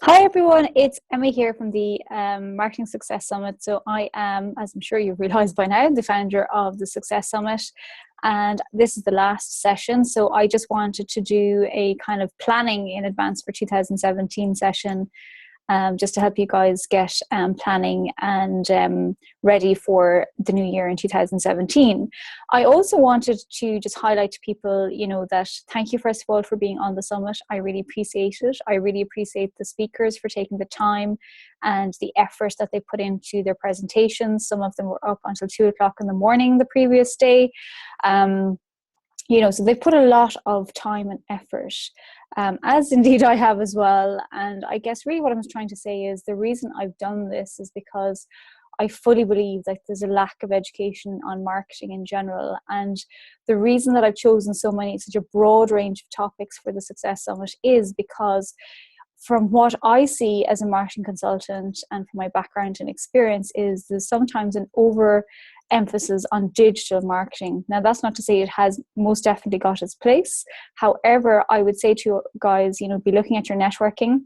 Hi everyone, it's Emma here from the Marketing Success Summit. So I am, as I'm sure you've realised by now, the founder of the Success Summit, and this is the last session. So I just wanted to do a kind of planning in advance for 2017 session, just to help you guys get planning and ready for the new year in 2017. I also wanted to just highlight to people, that thank you first of all for being on the summit. I really appreciate it. I really appreciate the speakers for taking the time and the effort that they put into their presentations. Some of them were up until 2 o'clock in the morning the previous day. So they've put a lot of time and effort, as indeed I have as well. And I guess really what I'm trying to say is the reason I've done this is because I fully believe that there's a lack of education on marketing in general. And the reason that I've chosen such a broad range of topics for the Success Summit is because from what I see as a marketing consultant and from my background and experience is there's sometimes an overemphasis on digital marketing. Now, that's not to say it has most definitely got its place. However, I would say to you guys, be looking at your networking,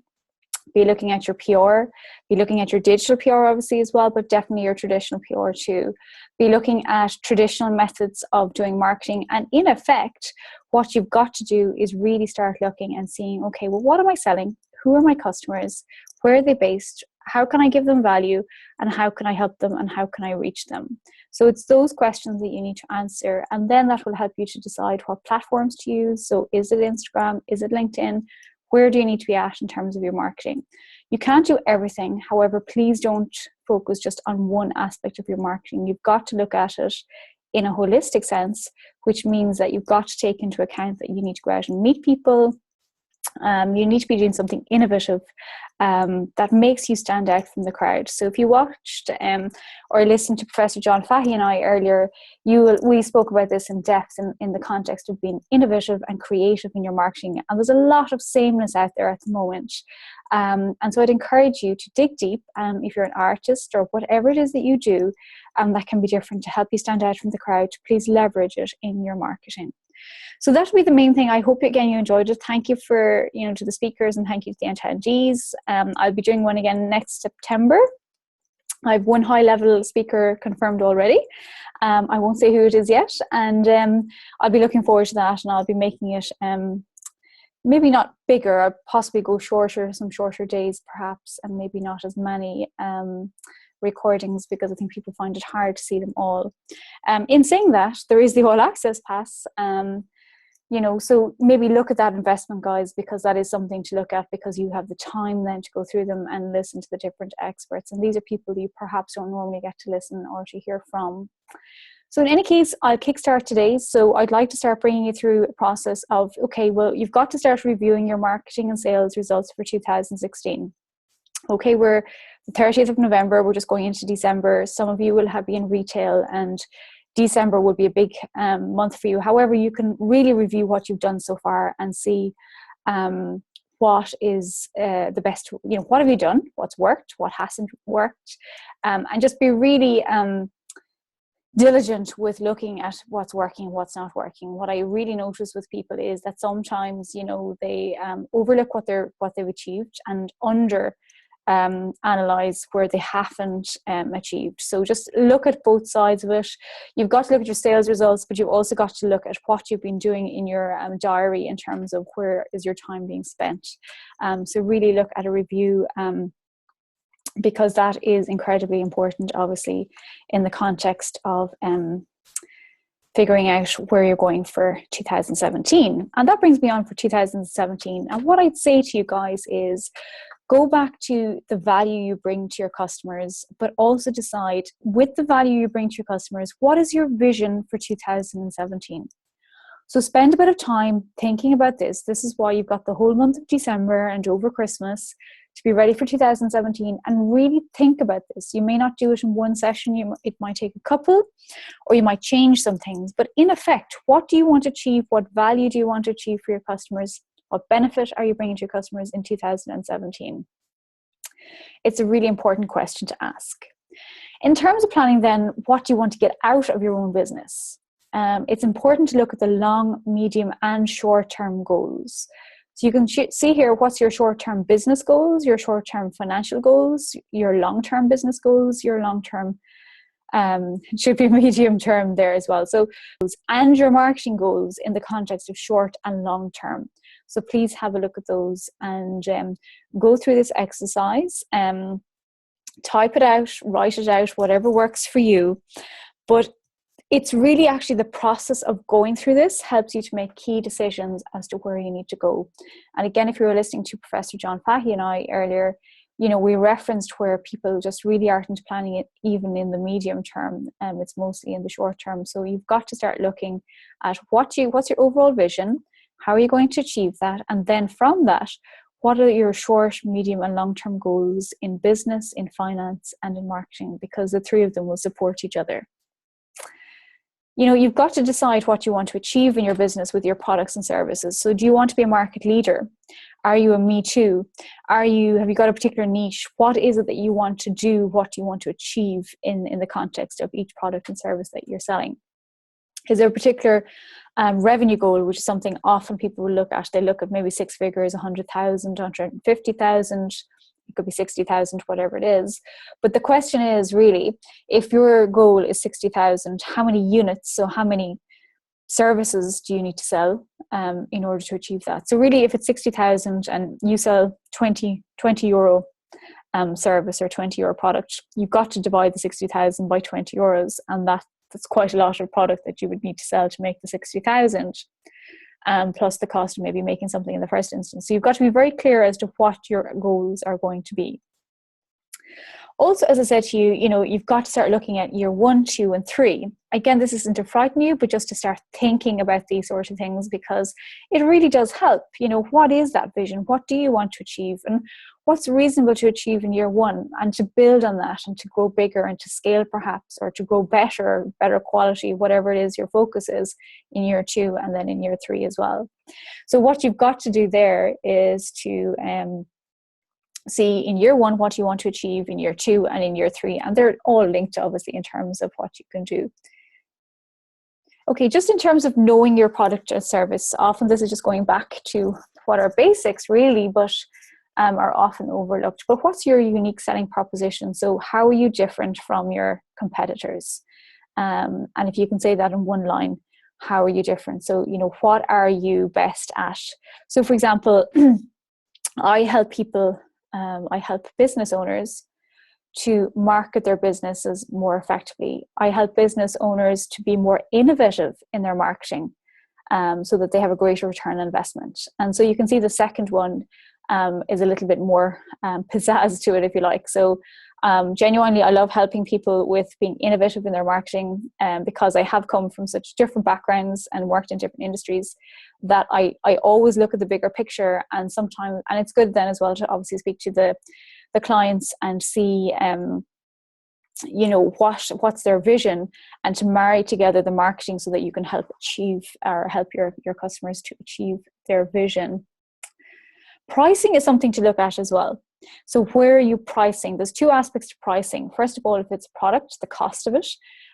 be looking at your PR, be looking at your digital PR obviously as well, but definitely your traditional PR too. Be looking at traditional methods of doing marketing. And in effect, what you've got to do is really start looking and seeing, okay, well, what am I selling? Who are my customers? Where are they based? How can I give them value? And how can I help them? And how can I reach them? So it's those questions that you need to answer. And then that will help you to decide what platforms to use. So is it Instagram? Is it LinkedIn? Where do you need to be at in terms of your marketing? You can't do everything. However, please don't focus just on one aspect of your marketing. You've got to look at it in a holistic sense, which means that you've got to take into account that you need to go out and meet people. You need to be doing something innovative that makes you stand out from the crowd. So if you watched or listened to Professor John Fahey and I earlier, we spoke about this in depth in the context of being innovative and creative in your marketing. And there's a lot of sameness out there at the moment. And so I'd encourage you to dig deep if you're an artist or whatever it is that you do that can be different to help you stand out from the crowd. Please leverage it in your marketing. So that will be the main thing. I hope again you enjoyed it. Thank you to the speakers and thank you to the attendees. I'll be doing one again next September. I have one high-level speaker confirmed already. I won't say who it is yet, and I'll be looking forward to that. And I'll be making it maybe not bigger. I'll possibly go shorter, some shorter days perhaps, and maybe not as many recordings because I think people find it hard to see them all. In saying that, there is the All Access Pass. So maybe look at that investment, guys, because that is something to look at because you have the time then to go through them and listen to the different experts. And these are people you perhaps don't normally get to listen or to hear from. So in any case, I'll kickstart today. So I'd like to start bringing you through a process of, okay, well, you've got to start reviewing your marketing and sales results for 2016. Okay, we're the 30th of November. We're just going into December. Some of you will be in retail and December will be a big month for you. However, you can really review what you've done so far and see what is the best, what have you done, what's worked, what hasn't worked, and just be really diligent with looking at what's working, what's not working. What I really notice with people is that sometimes, they overlook what they've achieved and analyze where they haven't achieved. So just look at both sides of it. You've got to look at your sales results, but you've also got to look at what you've been doing in your diary in terms of where is your time being spent. So really look at a review because that is incredibly important, obviously, in the context of figuring out where you're going for 2017. And that brings me on for 2017. And what I'd say to you guys is go back to the value you bring to your customers, but also decide with the value you bring to your customers, what is your vision for 2017? So spend a bit of time thinking about this. This is why you've got the whole month of December and over Christmas to be ready for 2017 and really think about this. You may not do it in one session. It might take a couple, or you might change some things. But in effect, what do you want to achieve? What value do you want to achieve for your customers? What benefit are you bringing to your customers in 2017? It's a really important question to ask. In terms of planning then, what do you want to get out of your own business? It's important to look at the long, medium and short-term goals. So you can see here what's your short-term business goals, your short-term financial goals, your long-term business goals, your long-term, it should be medium term there as well. So, and your marketing goals in the context of short and long term. So please have a look at those and go through this exercise. Type it out, write it out, whatever works for you. But it's really actually the process of going through this helps you to make key decisions as to where you need to go. And again, if you were listening to Professor John Fahey and I earlier, you know, we referenced where people just really aren't planning it even in the medium term. It's mostly in the short term. So you've got to start looking at what's your overall vision, how are you going to achieve that, and then from that, what are your short, medium, and long-term goals in business, in finance, and in marketing, because the three of them will support each other. You know, you've got to decide what you want to achieve in your business with your products and services. So do you want to be a market leader? Are you a me too? Have you got a particular niche? What is it that you want to do? What do you want to achieve in the context of each product and service that you're selling? Is there a particular revenue goal, which is something often people will look at? They look at maybe 6 figures, 100,000, 150,000, it could be 60,000, whatever it is. But the question is really, if your goal is 60,000, how many units, so how many services do you need to sell in order to achieve that? So really, if it's 60,000 and you sell 20 euro service or 20 euro product, you've got to divide the 60,000 by 20 euros, and that's quite a lot of product that you would need to sell to make the 60,000, plus the cost of maybe making something in the first instance. So you've got to be very clear as to what your goals are going to be. Also, as I said to you, you know, you've got to start looking at year 1, 2, and 3. Again, this isn't to frighten you, but just to start thinking about these sort of things, because it really does help. You know, what is that vision? What do you want to achieve? And what's reasonable to achieve in year 1? And to build on that and to grow bigger and to scale perhaps, or to grow better quality, whatever it is your focus is in year 2 and then in year 3 as well. So what you've got to do there is to see in year 1 what you want to achieve in year 2 and in year 3, and they're all linked obviously in terms of what you can do. Okay, just in terms of knowing your product or service, often this is just going back to what are basics really, but are often overlooked. But what's your unique selling proposition? So how are you different from your competitors? And if you can say that in one line, how are you different? So, you know, what are you best at? So for example, I help business owners to market their businesses more effectively. I help business owners to be more innovative in their marketing, so that they have a greater return on investment. And so you can see the second one is a little bit more pizzazz to it, if you like. So genuinely, I love helping people with being innovative in their marketing, because I have come from such different backgrounds and worked in different industries that I always look at the bigger picture. And sometimes, and it's good then as well to obviously speak to the clients and see you know, what's their vision, and to marry together the marketing so that you can help achieve or help your customers to achieve their vision. Pricing is something to look at as well. So where are you pricing? There's 2 aspects to pricing. First of all, if it's product, the cost of it.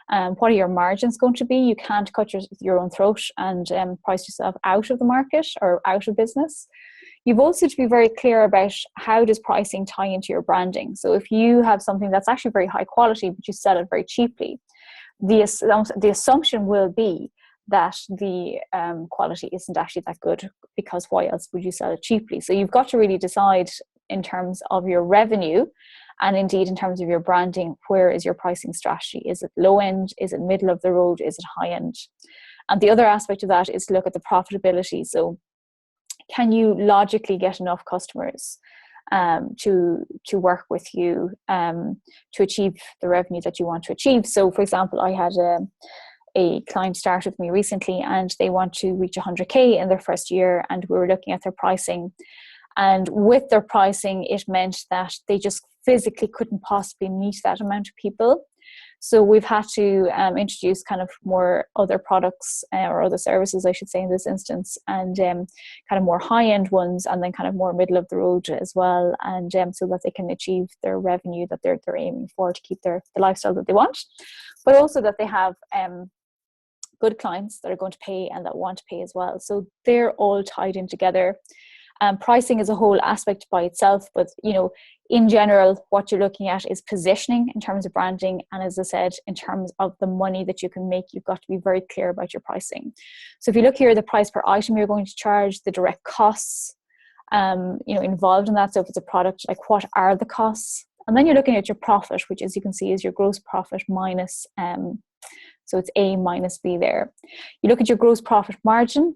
What are your margins going to be? You can't cut your own throat and price yourself out of the market or out of business. You've also to be very clear about how does pricing tie into your branding. So if you have something that's actually very high quality, but you sell it very cheaply, the assumption will be that the quality isn't actually that good, because why else would you sell it cheaply? So you've got to really decide in terms of your revenue, and indeed in terms of your branding, where is your pricing strategy? Is it low end? Is it middle of the road? Is it high end? And the other aspect of that is to look at the profitability. So can you logically get enough customers to work with you to achieve the revenue that you want to achieve? So for example, I had a client start with me recently, and they want to reach 100K in their first year, and we were looking at their pricing. And with their pricing, it meant that they just physically couldn't possibly meet that amount of people. So we've had to introduce kind of more other products or other services, I should say, in this instance, and kind of more high-end ones, and then kind of more middle of the road as well, and so that they can achieve their revenue that they're aiming for to keep the lifestyle that they want, but also that they have good clients that are going to pay and that want to pay as well. So they're all tied in together. Pricing is a whole aspect by itself, but in general, what you're looking at is positioning in terms of branding, and as I said, in terms of the money that you can make, you've got to be very clear about your pricing. So if you look here, the price per item you're going to charge, the direct costs involved in that. So if it's a product, like what are the costs? And then you're looking at your profit, which, as you can see, is your gross profit minus so it's A minus B there. You look at your gross profit margin,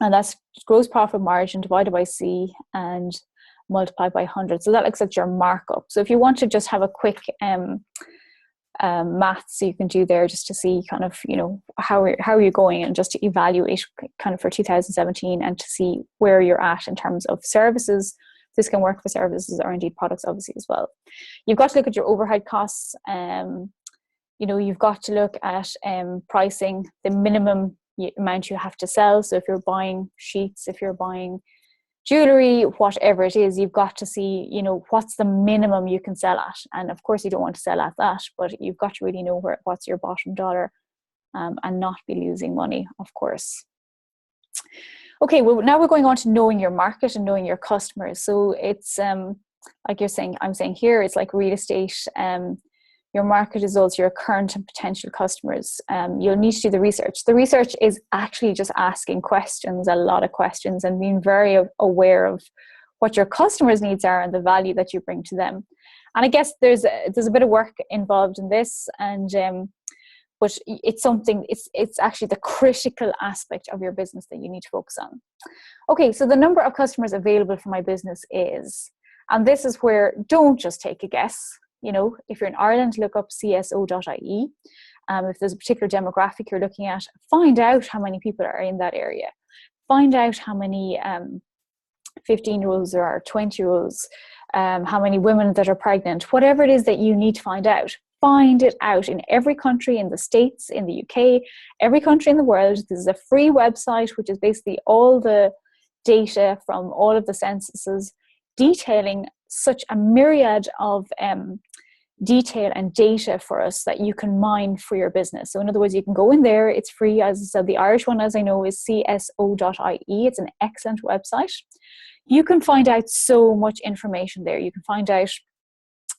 and that's gross profit margin divided by C and multiplied by 100. So that looks at your markup. So if you want to just have a quick maths you can do there, just to see kind of how are you going, and just to evaluate kind of for 2017 and to see where you're at in terms of services. This can work for services or indeed products obviously as well. You've got to look at your overhead costs. You've got to look at pricing, the minimum amount you have to sell. So if you're buying sheets, if you're buying jewelry, whatever it is, you've got to see what's the minimum you can sell at. And of course you don't want to sell at that, but you've got to really know what's your bottom dollar, and not be losing money, of course. Okay, well, now we're going on to knowing your market and knowing your customers. So it's like I'm saying here, it's like real estate. Your market is also your current and potential customers. You'll need to do the research. The research is actually just asking questions, a lot of questions, and being very aware of what your customers' needs are and the value that you bring to them. And I guess there's a bit of work involved in this, and but it's something. It's actually the critical aspect of your business that you need to focus on. Okay, so the number of customers available for my business is, and this is where don't just take a guess. If you're in Ireland, look up cso.ie. If there's a particular demographic you're looking at, find out how many people are in that area. Find out how many 15-year-olds there are, 20-year-olds, how many women that are pregnant, whatever it is that you need to find out. Find it out in every country, in the States, in the UK, every country in the world. This is a free website, which is basically all the data from all of the censuses, detailing such a myriad of detail and data for us that you can mine for your business. So in other words, you can go in there, it's free. As I said, the Irish one, as I know, is cso.ie. It's an excellent website. You can find out so much information there. You can find out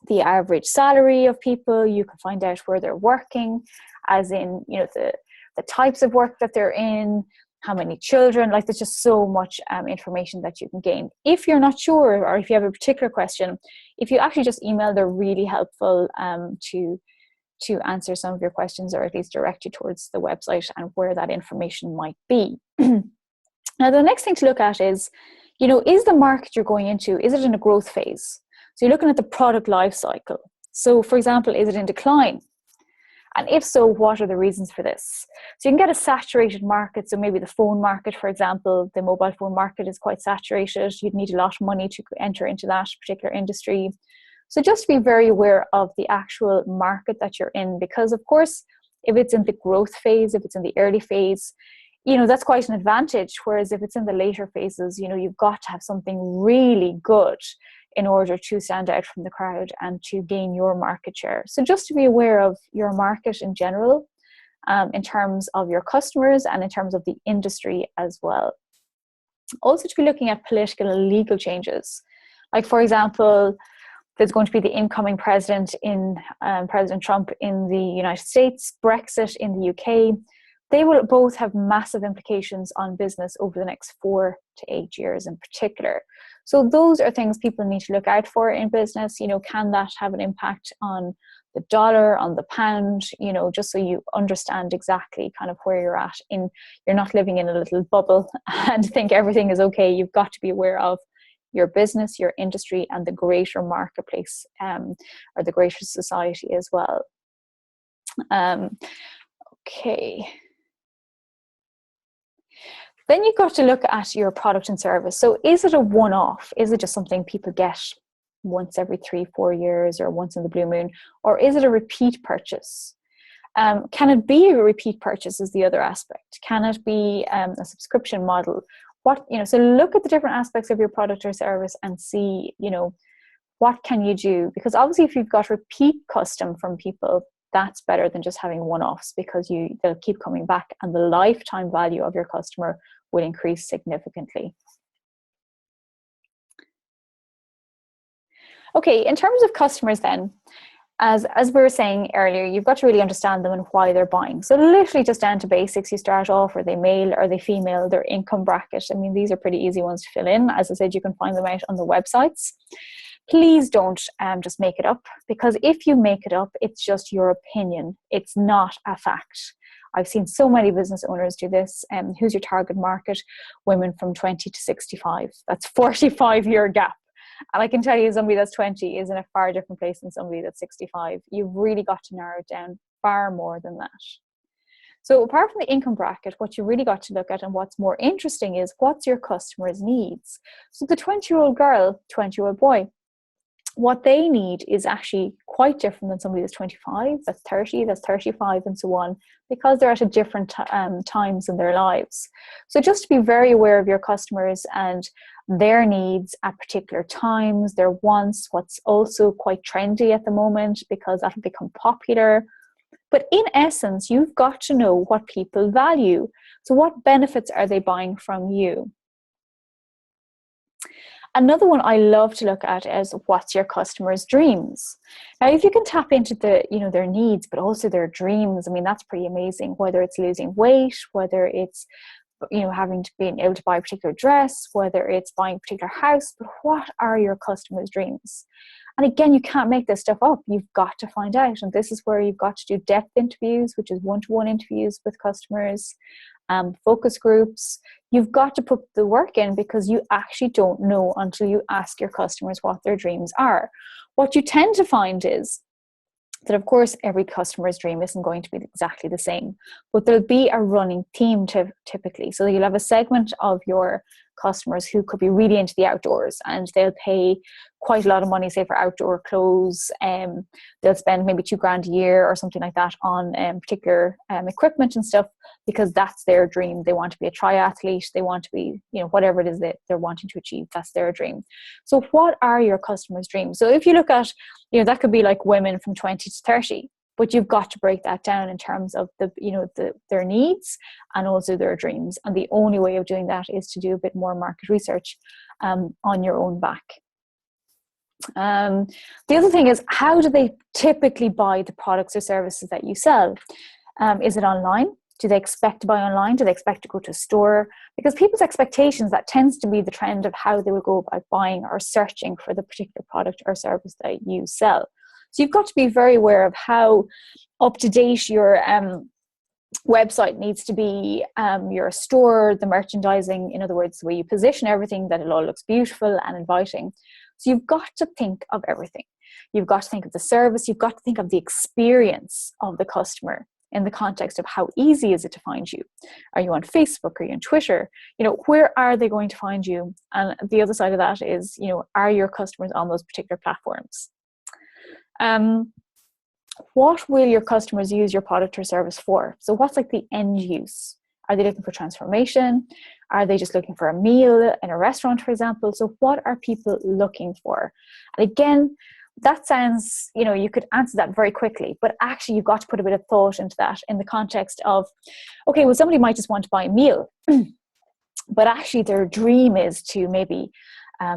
the average salary of people. You can find out where they're working, as in, the types of work that they're in, how many children. Like, there's just so much information that you can gain. If you're not sure, or if you have a particular question, if you actually just email, they're really helpful to answer some of your questions, or at least direct you towards the website and where that information might be. Now, the next thing to look at is, is the market you're going into, is it in a growth phase? So you're looking at the product life cycle. So for example, is it in decline? And if so, what are the reasons for this? So you can get a saturated market. So maybe the phone market, for example, the mobile phone market is quite saturated. You'd need a lot of money to enter into that particular industry. So just be very aware of the actual market that you're in, because of course, if it's in the growth phase, if it's in the early phase, that's quite an advantage. Whereas if it's in the later phases, you've got to have something really good in order to stand out from the crowd and to gain your market share. So just to be aware of your market in general, in terms of your customers and in terms of the industry as well. Also to be looking at political and legal changes. Like, for example, there's going to be the incoming president in President Trump in the United States, Brexit in the UK. They will both have massive implications on business over the next 4 to 8 years in particular. So those are things people need to look out for in business. Can that have an impact on the dollar, on the pound, just so you understand exactly kind of where you're at. You're not living in a little bubble and think everything is okay. You've got to be aware of your business, your industry, and the greater marketplace, or the greater society as well. Okay. Then you've got to look at your product and service. So is it a one-off? Is it just something people get once every 3-4 years, or once in the blue moon? Or is it a repeat purchase? Can it be a repeat purchase is the other aspect. Can it be a subscription model? So look at the different aspects of your product or service and see, what can you do? Because obviously if you've got repeat custom from people, that's better than just having one-offs, because they'll keep coming back and the lifetime value of your customer will increase significantly. Okay, in terms of customers then, as we were saying earlier, you've got to really understand them and why they're buying. So literally just down to basics, you start off, are they male, are they female, their income bracket. I mean, these are pretty easy ones to fill in. As I said, you can find them out on the websites. Please don't just make it up, because if you make it up, it's just your opinion. It's not a fact. I've seen so many business owners do this. Who's your target market? Women from 20 to 65. That's 45-year gap. And I can tell you, somebody that's 20 is in a far different place than somebody that's 65. You've really got to narrow it down far more than that. So apart from the income bracket, what you really got to look at and what's more interesting is what's your customer's needs. So the 20-year-old girl, 20-year-old boy, what they need is actually quite different than somebody that's 25, that's 30, that's 35, and so on, because they're at a different times in their lives. So just to be very aware of your customers and their needs at particular times, their wants, what's also quite trendy at the moment, because that'll become popular. But in essence, you've got to know what people value. So what benefits are they buying from you? Another one I love to look at is what's your customer's dreams. Now, if you can tap into their needs, but also their dreams, I mean, that's pretty amazing. Whether it's losing weight, whether it's having to be able to buy a particular dress, whether it's buying a particular house, but what are your customers' dreams? And again, you can't make this stuff up. You've got to find out. And this is where you've got to do depth interviews, which is one-to-one interviews with customers, focus groups. You've got to put the work in, because you actually don't know until you ask your customers what their dreams are. What you tend to find is that, of course, every customer's dream isn't going to be exactly the same, but there'll be a running theme typically. So you'll have a segment of your customers who could be really into the outdoors, and they'll pay quite a lot of money, say, for outdoor clothes. They'll spend maybe $2,000 a year or something like that on particular equipment and stuff, because that's their dream. They want to be a triathlete. They want to be, whatever it is that they're wanting to achieve. That's their dream. So what are your customers' dreams? So if you look at, that could be like women from 20 to 30. But you've got to break that down in terms of their needs and also their dreams. And the only way of doing that is to do a bit more market research on your own back. The other thing is, how do they typically buy the products or services that you sell? Is it online? Do they expect to buy online? Do they expect to go to a store? Because people's expectations, that tends to be the trend of how they will go about buying or searching for the particular product or service that you sell. So you've got to be very aware of how up to date your website needs to be, your store, the merchandising, in other words, the way you position everything, that it all looks beautiful and inviting. So you've got to think of everything. You've got to think of the service. You've got to think of the experience of the customer in the context of how easy is it to find you. Are you on Facebook? Are you on Twitter? Where are they going to find you? And the other side of that is, are your customers on those particular platforms? What will your customers use your product or service for? So what's like the end use? Are they looking for transformation? Are they just looking for a meal in a restaurant, for example? So what are people looking for? And again, that sounds, you could answer that very quickly, but actually you've got to put a bit of thought into that in the context of, okay, well, somebody might just want to buy a meal, but actually their dream is to maybe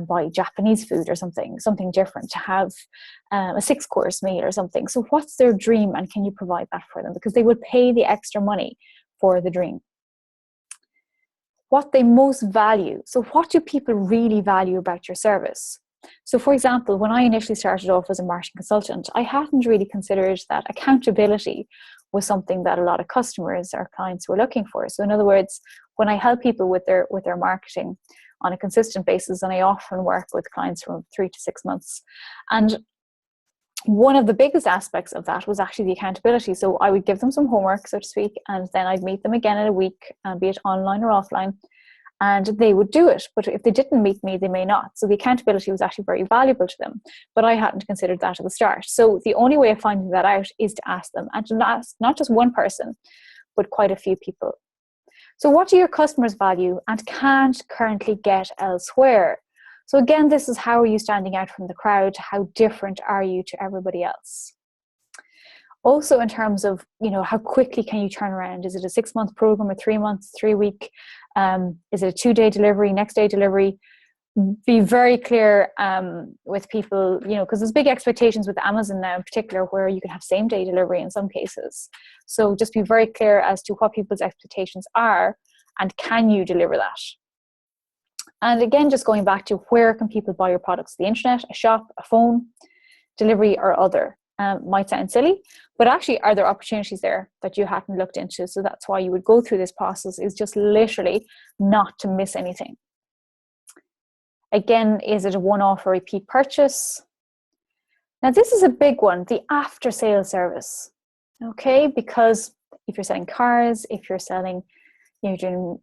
buy Japanese food or something different, to have a 6-course meal or something. So what's their dream, and can you provide that for them? Because they would pay the extra money for the dream. What they most value. So what do people really value about your service? So for example, when I initially started off as a marketing consultant, I hadn't really considered that accountability was something that a lot of customers or clients were looking for. So in other words, when I help people with their marketing on a consistent basis, and I often work with clients from 3 to 6 months, and one of the biggest aspects of that was actually the accountability. So I would give them some homework, so to speak, and then I'd meet them again in a week, be it online or offline, and they would do it. But if they didn't meet me, they may not. So the accountability was actually very valuable to them, but I hadn't considered that at the start. So the only way of finding that out is to ask them, and to ask not just one person, but quite a few people. So what do your customers value and can't currently get elsewhere? So again, this is, how are you standing out from the crowd? How different are you to everybody else? Also, in terms of, how quickly can you turn around? Is it a 6-month program, a 3 months, 3 week? Is it a 2-day delivery, next day delivery? be very clear with people, because there's big expectations with Amazon now in particular, where you can have same day delivery in some cases. So just be very clear as to what people's expectations are, and can you deliver that? And again, just going back to where can people buy your products? The internet, a shop, a phone, delivery, or other. Might sound silly, but actually are there opportunities there that you hadn't looked into? So that's why you would go through this process, is just literally not to miss anything. Again, is it a one-off or repeat purchase? Now, this is a big one, the after-sale service. Okay, because if you're selling cars, if you're selling, you're doing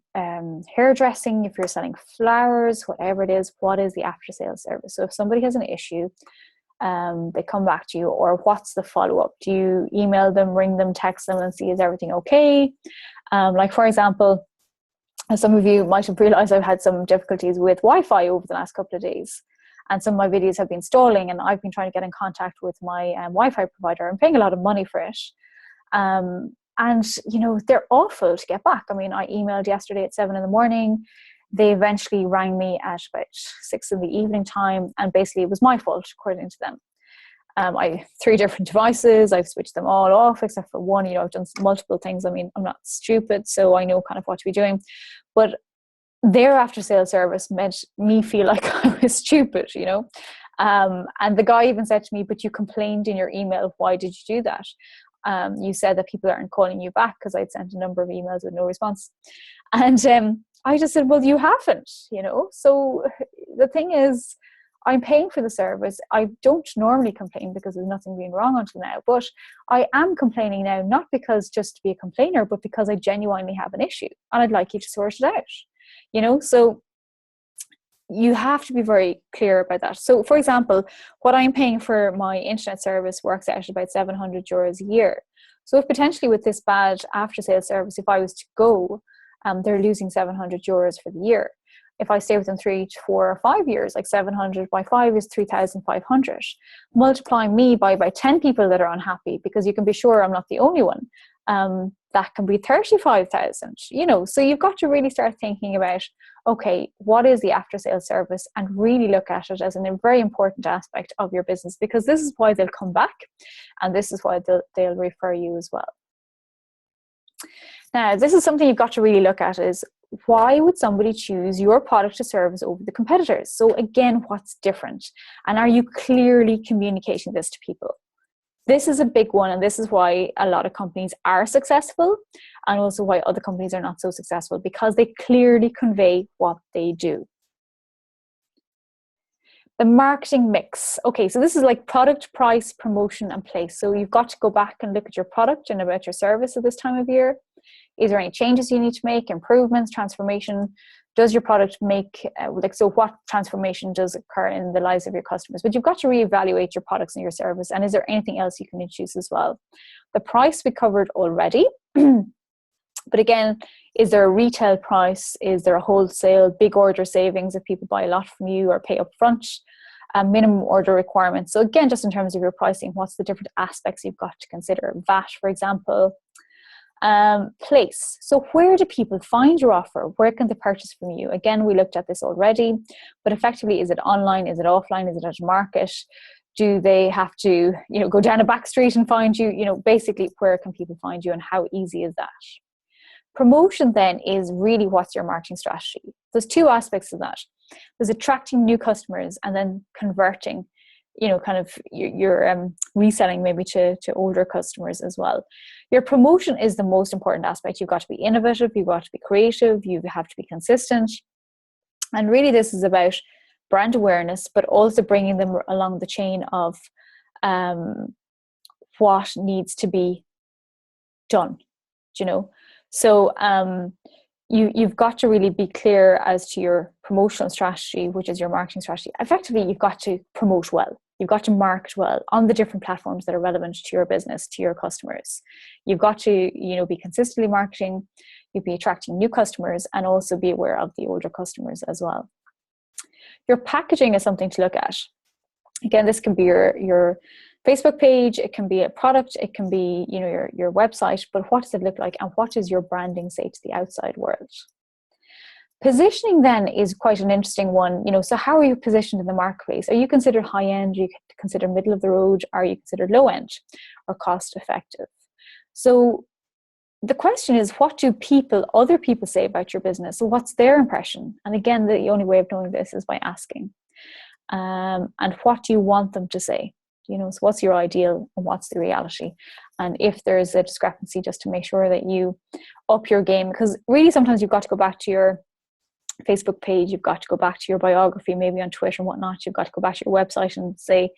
hairdressing, if you're selling flowers, whatever it is, what is the after-sale service? So if somebody has an issue, they come back to you, or what's the follow-up? Do you email them, ring them, text them and see is everything okay? Like for example, as some of you might have realized, I've had some difficulties with Wi-Fi over the last couple of days, and some of my videos have been stalling, and I've been trying to get in contact with my Wi-Fi provider. I'm paying a lot of money for it, and they're awful to get back. I mean, I emailed yesterday at 7 a.m. They eventually rang me at about 6 p.m, and basically it was my fault, according to them. I have 3 different devices. I've switched them all off except for one. I've done multiple things. I mean, I'm not stupid, so I know kind of what to be doing. But their after-sale service made me feel like I was stupid, And the guy even said to me, "But you complained in your email. Why did you do that? You said that people aren't calling you back," because I'd sent a number of emails with no response. And I just said, "Well, you haven't, So the thing is, I'm paying for the service. I don't normally complain because there's nothing being wrong until now, but I am complaining now, not because just to be a complainer, but because I genuinely have an issue and I'd like you to sort it out, So you have to be very clear about that. So for example, what I'm paying for my internet service works out at about €700 a year. So if potentially with this bad after sale service, if I was to go, they're losing €700 for the year. If I stay with them 3 to 4 or 5 years, like 700 by 5 is 3,500. Multiplying me by about 10 people that are unhappy, because you can be sure I'm not the only one. That can be 35,000, So you've got to really start thinking about, okay, what is the after sale service, and really look at it as a very important aspect of your business, because this is why they'll come back, and this is why they'll refer you as well. Now, this is something you've got to really look at, is why would somebody choose your product or service over the competitors? So again, what's different? And are you clearly communicating this to people? This is a big one, and this is why a lot of companies are successful, and also why other companies are not so successful, because they clearly convey what they do. The marketing mix. Okay, so this is like product, price, promotion, and place. So you've got to go back and look at your product and about your service at this time of year. Is there any changes you need to make, improvements, transformation? Does your product make, so what transformation does occur in the lives of your customers? But you've got to reevaluate your products and your service. And is there anything else you can introduce as well? The price we covered already. But again, is there a retail price? Is there a wholesale, big order savings if people buy a lot from you or pay up front? Minimum order requirements. So again, just in terms of your pricing, what's the different aspects you've got to consider? VAT, for example. Place. So where do people find your offer? Where can they purchase from you? Again, we looked at this already, but effectively, is it online? Is it offline? Is it at a market? Do they have to, go down a back street and find you? Basically, where can people find you, and how easy is that? Promotion then is really, what's your marketing strategy? There's 2 aspects to that. There's attracting new customers and then converting, kind of you're reselling maybe to older customers as well. Your promotion is the most important aspect. You've got to be innovative, you've got to be creative, you have to be consistent. And really this is about brand awareness, but also bringing them along the chain of what needs to be done, So you've got to really be clear as to your promotional strategy, which is your marketing strategy. Effectively, you've got to promote well. You've got to market well on the different platforms that are relevant to your business, to your customers. You've got to, be consistently marketing, you'll be attracting new customers, and also be aware of the older customers as well. Your packaging is something to look at. Again, this can be your Facebook page, it can be a product, it can be, your website, but what does it look like, and what does your branding say to the outside world? Positioning then is quite an interesting one. So how are you positioned in the marketplace? Are you considered high end? Are you considered middle of the road? Are you considered low end or cost effective? So the question is, what do other people say about your business? So what's their impression? And again, the only way of knowing this is by asking. And what do you want them to say? So what's your ideal and what's the reality? And if there's a discrepancy, just to make sure that you up your game, because really sometimes you've got to go back to your Facebook page, you've got to go back to your biography, maybe on Twitter and whatnot, you've got to go back to your website and say,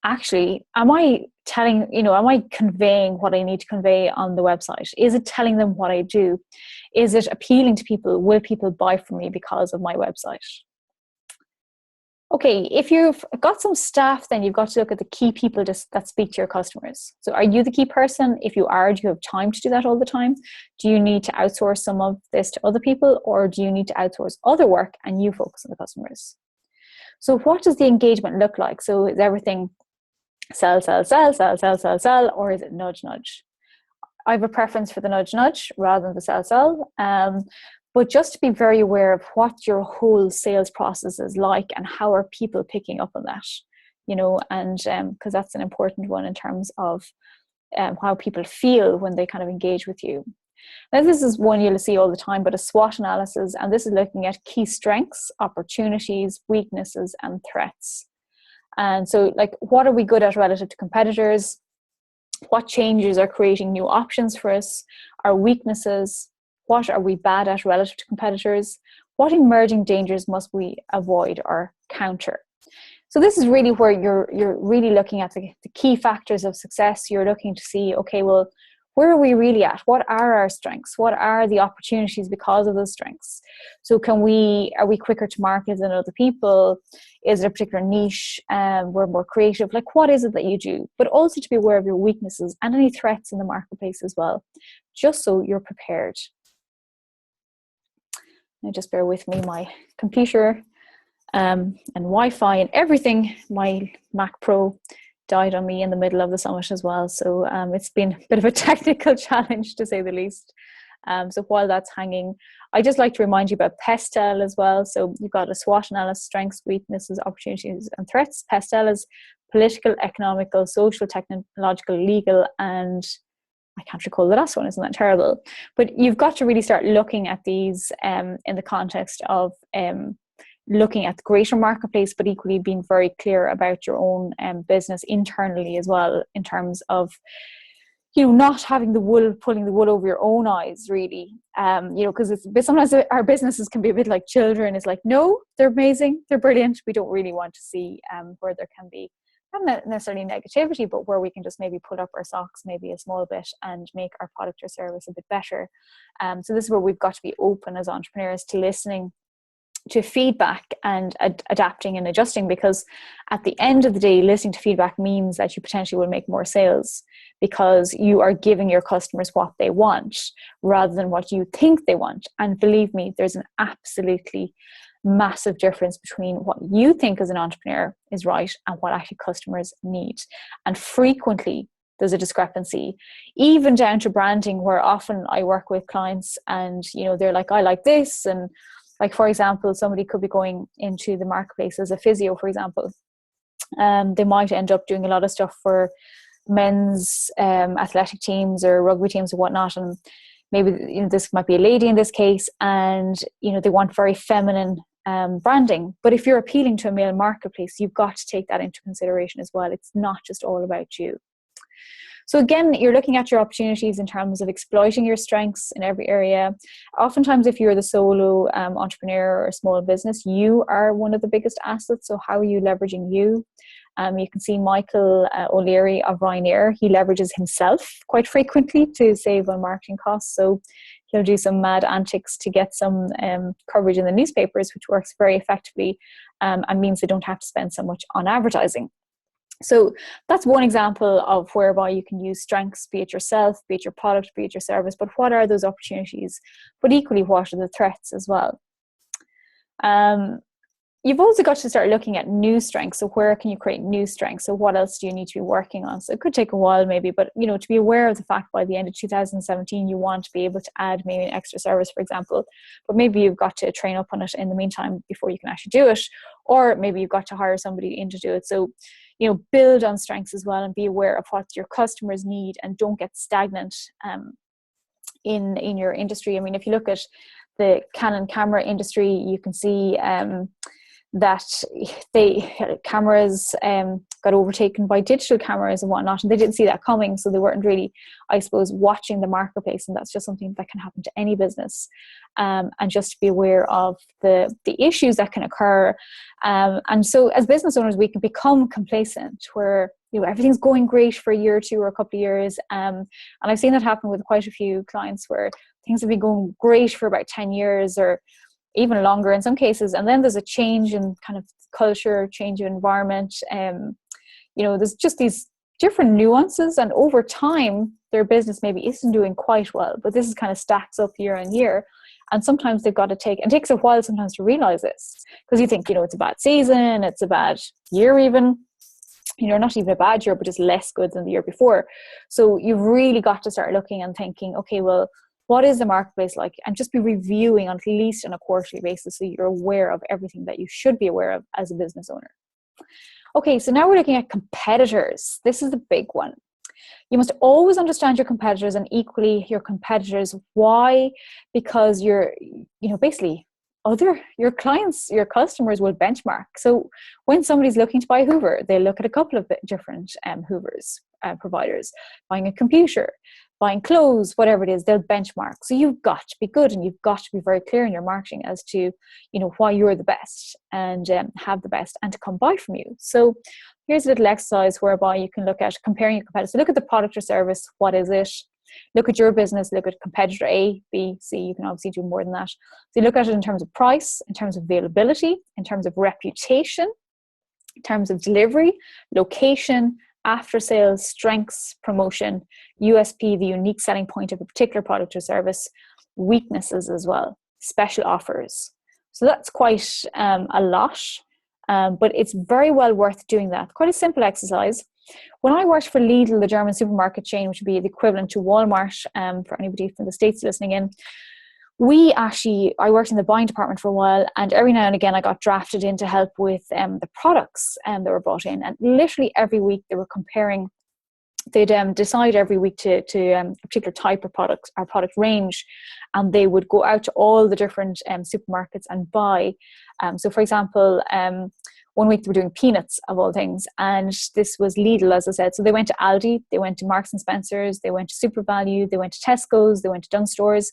actually, am I conveying what I need to convey on the website? Is it telling them what I do? Is it appealing to people? Will people buy from me because of my website? Okay, if you've got some staff, then you've got to look at the key people that speak to your customers. So are you the key person? If you are, do you have time to do that all the time? Do you need to outsource some of this to other people, or do you need to outsource other work and you focus on the customers? So what does the engagement look like? So is everything sell, sell, sell, sell, sell, sell, sell, or is it nudge, nudge? I have a preference for the nudge, nudge rather than the sell, sell. But just to be very aware of what your whole sales process is like and how are people picking up on that, and because that's an important one in terms of how people feel when they kind of engage with you. Now, this is one you'll see all the time, but a SWOT analysis, and this is looking at key strengths, opportunities, weaknesses, and threats. And so, like, what are we good at relative to competitors? What changes are creating new options for us? Our weaknesses? What are we bad at relative to competitors? What emerging dangers must we avoid or counter? So this is really where you're really looking at the key factors of success. You're looking to see, okay, well, where are we really at? What are our strengths? What are the opportunities because of those strengths? So are we quicker to market than other people? Is it a particular niche? We're more creative. Like, what is it that you do? But also to be aware of your weaknesses and any threats in the marketplace as well, just so you're prepared. Now just bear with me, my computer and Wi-Fi and everything, my Mac Pro died on me in the middle of the summit as well. So it's been a bit of a technical challenge, to say the least. So while that's hanging, I just like to remind you about PESTEL as well. So you've got a SWOT analysis: strengths, weaknesses, opportunities, and threats. PESTEL is political, economical, social, technological, legal, and I can't recall the last one. Isn't that terrible? But you've got to really start looking at these in the context of looking at the greater marketplace, but equally being very clear about your own business internally as well, in terms of not having pulling the wool over your own eyes, really. Because sometimes our businesses can be a bit like children. It's like, no, they're amazing, they're brilliant. We don't really want to see where there can be not necessarily negativity, but where we can just maybe pull up our socks maybe a small bit and make our product or service a bit better. So this is where we've got to be open as entrepreneurs to listening to feedback and adapting and adjusting, because at the end of the day, listening to feedback means that you potentially will make more sales, because you are giving your customers what they want rather than what you think they want. And believe me, there's an absolutely massive difference between what you think as an entrepreneur is right and what actually customers need. And frequently there's a discrepancy, even down to branding, where often I work with clients and they're like, I like this, and like, for example, somebody could be going into the marketplace as a physio, for example. They might end up doing a lot of stuff for men's athletic teams or rugby teams or whatnot, and maybe this might be a lady in this case, and they want very feminine branding. But if you're appealing to a male marketplace, you've got to take that into consideration as well. It's not just all about you. So again, you're looking at your opportunities in terms of exploiting your strengths in every area. Oftentimes, if you're the solo entrepreneur or a small business, you are one of the biggest assets. So how are you leveraging you? You can see Michael O'Leary of Ryanair. He leverages himself quite frequently to save on marketing costs. So he'll do some mad antics to get some coverage in the newspapers, which works very effectively and means they don't have to spend so much on advertising. So that's one example of whereby you can use strengths, be it yourself, be it your product, be it your service, but what are those opportunities? But equally, what are the threats as well? you've also got to start looking at new strengths. So where can you create new strengths? So what else do you need to be working on? So it could take a while maybe, but to be aware of the fact by the end of 2017, you want to be able to add maybe an extra service, for example, but maybe you've got to train up on it in the meantime before you can actually do it, or maybe you've got to hire somebody in to do it. So, build on strengths as well and be aware of what your customers need and don't get stagnant in your industry. I mean, if you look at the Canon camera industry, you can see that cameras got overtaken by digital cameras and whatnot, and they didn't see that coming, so they weren't really, I suppose, watching the marketplace, and that's just something that can happen to any business. And just to be aware of the issues that can occur, and so as business owners we can become complacent where everything's going great for a year or two or a couple of years, and I've seen that happen with quite a few clients where things have been going great for about 10 years or even longer in some cases, and then there's a change in kind of culture, change of environment. There's just these different nuances, and over time their business maybe isn't doing quite well, but this is kind of stacks up year on year, and sometimes they've got to it takes a while sometimes to realize this, because you think it's a bad season, it's a bad year, even not even a bad year, but just less good than the year before. So you've really got to start looking and thinking, okay, well, what is the marketplace like? And just be reviewing at least on a quarterly basis so you're aware of everything that you should be aware of as a business owner. Okay, so now we're looking at competitors. This is the big one. You must always understand your competitors, and equally your competitors. Why? Because basically your clients, your customers will benchmark. So when somebody's looking to buy a Hoover, they look at a couple of different Hoovers providers, buying a computer, buying clothes, whatever it is, they'll benchmark. So you've got to be good, and you've got to be very clear in your marketing as to, why you're the best and have the best and to come buy from you. So here's a little exercise whereby you can look at comparing your competitors. So look at the product or service. What is it? Look at your business, look at competitor A, B, C. You can obviously do more than that. So you look at it in terms of price, in terms of availability, in terms of reputation, in terms of delivery, location, after sales, strengths, promotion, USP, the unique selling point of a particular product or service, weaknesses as well, special offers. So that's quite a lot, but it's very well worth doing that. Quite a simple exercise. When I worked for Lidl, the German supermarket chain, which would be the equivalent to Walmart for anybody from the States listening in, I worked in the buying department for a while, and every now and again I got drafted in to help with the products that were brought in, and literally every week they were comparing. They'd decide every week to a particular type of products or product range, and they would go out to all the different supermarkets and buy. So for example, one week they were doing peanuts of all things, and this was Lidl, as I said. So they went to Aldi, they went to Marks and Spencer's, they went to Super Value, they went to Tesco's, they went to Dunnes Stores.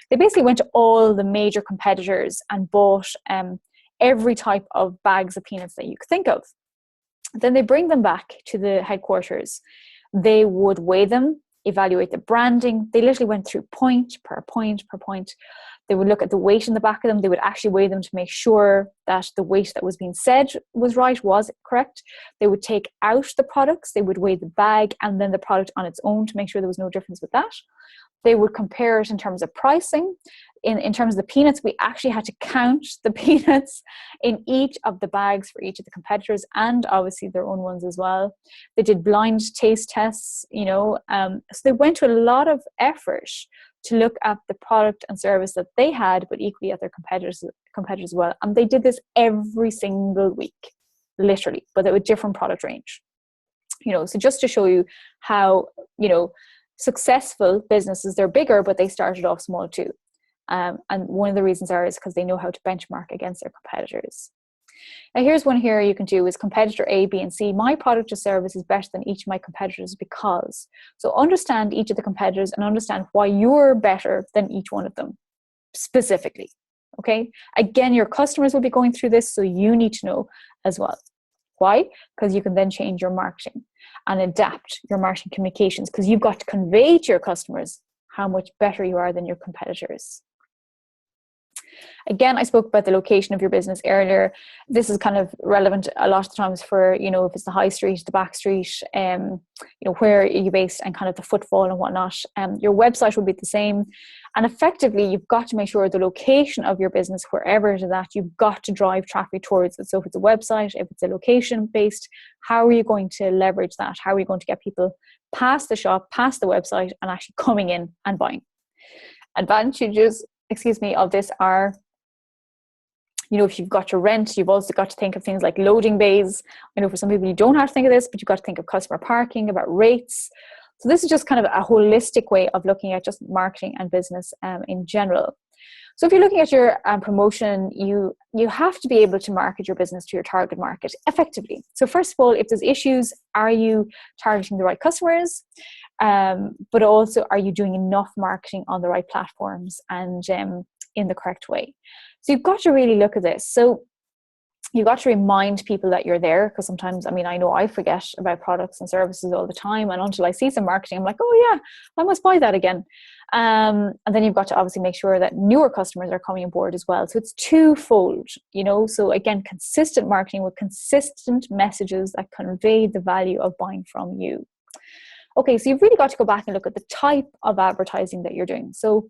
They basically went to all the major competitors and bought every type of bags of peanuts that you could think of. Then they bring them back to the headquarters. They would weigh them, evaluate the branding. They literally went through point per point per point. They would look at the weight in the back of them. They would actually weigh them to make sure that the weight that was being said was right, was correct. They would take out the products. They would weigh the bag and then the product on its own to make sure there was no difference with that. They would compare it in terms of pricing. In terms of the peanuts, we actually had to count the peanuts in each of the bags for each of the competitors, and obviously their own ones as well. They did blind taste tests, so they went to a lot of effort to look at the product and service that they had, but equally at their competitors as well. And they did this every single week, literally, but with a different product range. So just to show you how, successful businesses, they're bigger, but they started off small too. And one of the reasons is because they know how to benchmark against their competitors. Now here's one here you can do is competitor A, B, and C. My product or service is better than each of my competitors because. So understand each of the competitors and understand why you're better than each one of them specifically. Okay. Again, your customers will be going through this, so you need to know as well. Why? Because you can then change your marketing and adapt your marketing communications, because you've got to convey to your customers how much better you are than your competitors. Again, I spoke about the location of your business earlier. This is kind of relevant a lot of the times for, if it's the high street, the back street, where are you based and kind of the footfall and whatnot. Your website will be the same. And effectively, you've got to make sure the location of your business, wherever it is at, you've got to drive traffic towards it. So if it's a website, if it's a location based, how are you going to leverage that? How are you going to get people past the shop, past the website, and actually coming in and buying? Advantages, of this are, if you've got your rent, you've also got to think of things like loading bays. I know for some people you don't have to think of this, but you've got to think of customer parking, about rates. So this is just kind of a holistic way of looking at just marketing and business in general. So if you're looking at your promotion, you have to be able to market your business to your target market effectively. So first of all, if there's issues, are you targeting the right customers? But also, are you doing enough marketing on the right platforms and in the correct way? So you've got to really look at this. So you've got to remind people that you're there, because sometimes, I know I forget about products and services all the time, and until I see some marketing, I'm like, oh yeah, I must buy that again. And then you've got to obviously make sure that newer customers are coming on board as well. So it's twofold, so again, consistent marketing with consistent messages that convey the value of buying from you. Okay, so you've really got to go back and look at the type of advertising that you're doing. So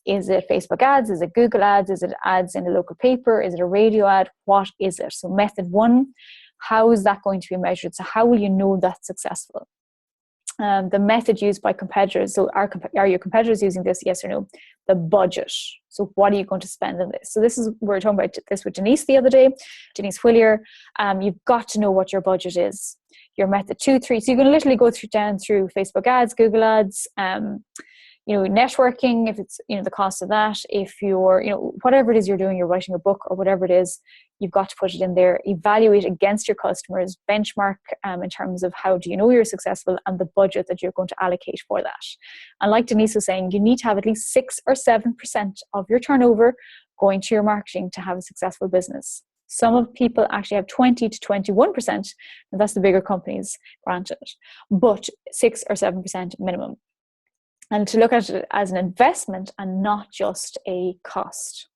is it Facebook ads? Is it Google ads? Is it ads in a local paper? Is it a radio ad? What is it? So method one, how is that going to be measured? So how will you know that's successful? The method used by competitors. So are your competitors using this? Yes or no? The budget. So what are you going to spend on this? So we were talking about this with Denise the other day, Denise Whillier. You've got to know what your budget is. Your method 2, 3. So you can literally go down through Facebook ads, Google ads, networking, if it's, the cost of that. If you're, whatever it is you're doing, you're writing a book or whatever it is, you've got to put it in there. Evaluate against your customers, benchmark in terms of how do you know you're successful and the budget that you're going to allocate for that. And like Denise was saying, you need to have at least 6 or 7% of your turnover going to your marketing to have a successful business. Some of people actually have 20 to 21%, and that's the bigger companies, granted, but 6 or 7% minimum. And to look at it as an investment and not just a cost.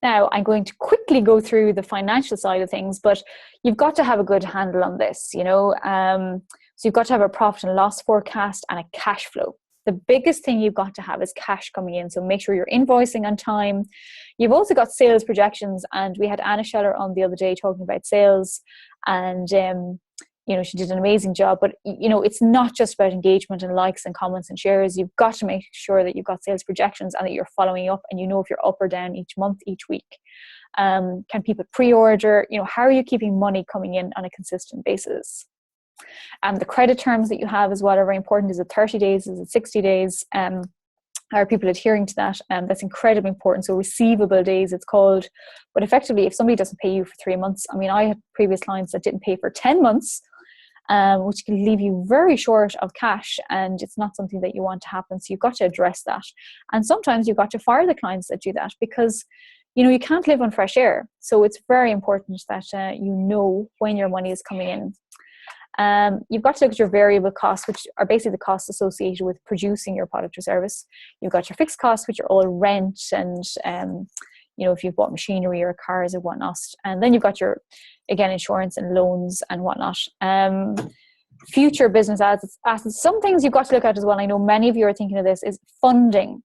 Now, I'm going to quickly go through the financial side of things, but you've got to have a good handle on this, So you've got to have a profit and loss forecast and a cash flow. The biggest thing you've got to have is cash coming in. So make sure you're invoicing on time. You've also got sales projections. And we had Anna Scheller on the other day talking about sales. And, she did an amazing job. But, it's not just about engagement and likes and comments and shares. You've got to make sure that you've got sales projections and that you're following up and if you're up or down each month, each week. Can people pre-order? How are you keeping money coming in on a consistent basis? The credit terms that you have as well are very important. Is it 30 days? Is it 60 days? Are people adhering to that? That's incredibly important. So receivable days, it's called. But effectively, if somebody doesn't pay you for 3 months, I had previous clients that didn't pay for 10 months, which can leave you very short of cash, and it's not something that you want to happen. So you've got to address that. And sometimes you've got to fire the clients that do that, because you can't live on fresh air. So it's very important that when your money is coming in. You've got to look at your variable costs, which are basically the costs associated with producing your product or service. You've got your fixed costs, which are all rent and, if you've bought machinery or cars or whatnot. And then you've got your, again, insurance and loans and whatnot. Future business assets. Some things you've got to look at as well. I know many of you are thinking of this, is funding.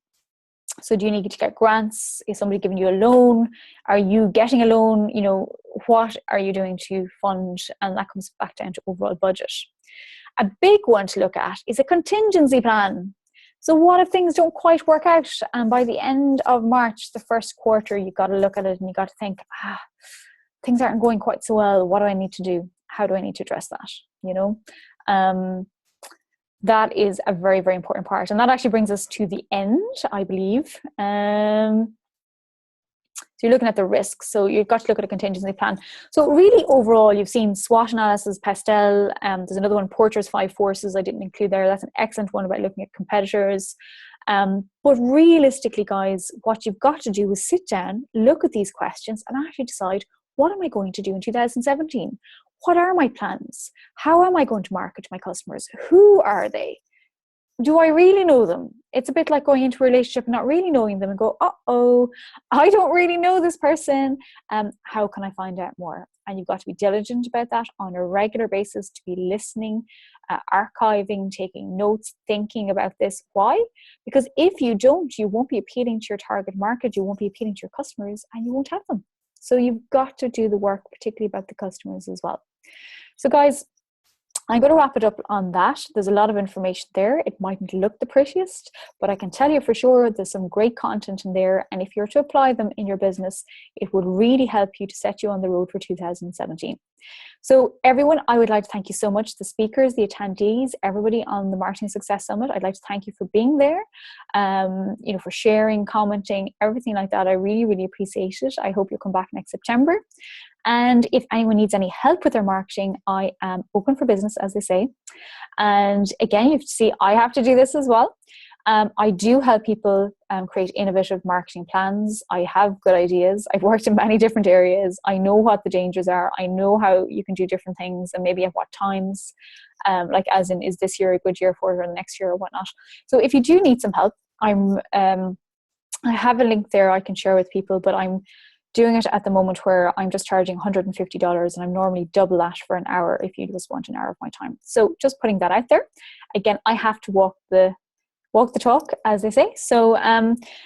So do you need to get grants? Is somebody giving you a loan? Are you getting a loan? What are you doing to fund? And that comes back down to overall budget. A big one to look at is a contingency plan. So what if things don't quite work out? And by the end of March, the first quarter, you've got to look at it and you've got to think, things aren't going quite so well. What do I need to do? How do I need to address that? That is a very, very important part. And that actually brings us to the end, I believe. So you're looking at the risks. So you've got to look at a contingency plan. So really overall, you've seen SWOT analysis, Pastel. There's another one, Porter's 5 Forces I didn't include there. That's an excellent one about looking at competitors. But realistically, guys, what you've got to do is sit down, look at these questions and actually decide, what am I going to do in 2017? What are my plans? How am I going to market to my customers? Who are they? do I really know them? It's a bit like going into a relationship and not really knowing them and go, uh-oh, I don't really know this person. How can I find out more? And you've got to be diligent about that on a regular basis, to be listening, archiving, taking notes, thinking about this. Why? Because if you don't, you won't be appealing to your target market, you won't be appealing to your customers, and you won't have them. So you've got to do the work, particularly about the customers as well. So guys, I'm going to wrap it up on that. There's a lot of information there. It mightn't look the prettiest, but I can tell you for sure there's some great content in there. And if you're to apply them in your business, it would really help you to set you on the road for 2017. So everyone, I would like to thank you so much, the speakers, the attendees, everybody on the Marketing Success Summit. I'd like to thank you for being there, for sharing, commenting, everything like that. I really, really appreciate it. I hope you'll come back next September. And if anyone needs any help with their marketing, I am open for business, as they say. And again, you have to see, I have to do this as well. I do help people create innovative marketing plans. I have good ideas. I've worked in many different areas. I know what the dangers are. I know how you can do different things and maybe at what times, like as in, is this year a good year for it or the next year or whatnot. So if you do need some help, I have a link there I can share with people, but I'm doing it at the moment where I'm just charging $150 and I'm normally double that for an hour if you just want an hour of my time. So just putting that out there. Again, I have to walk the talk, as they say. So,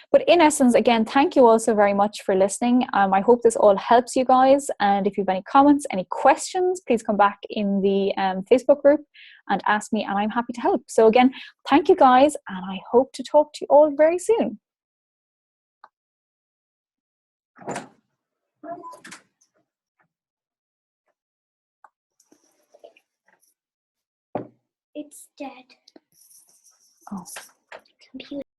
but in essence, again, thank you all so very much for listening. I hope this all helps you guys. And if you have any comments, any questions, please come back in the Facebook group and ask me, and I'm happy to help. So again, thank you guys, and I hope to talk to you all very soon. It's dead. Oh. Computer.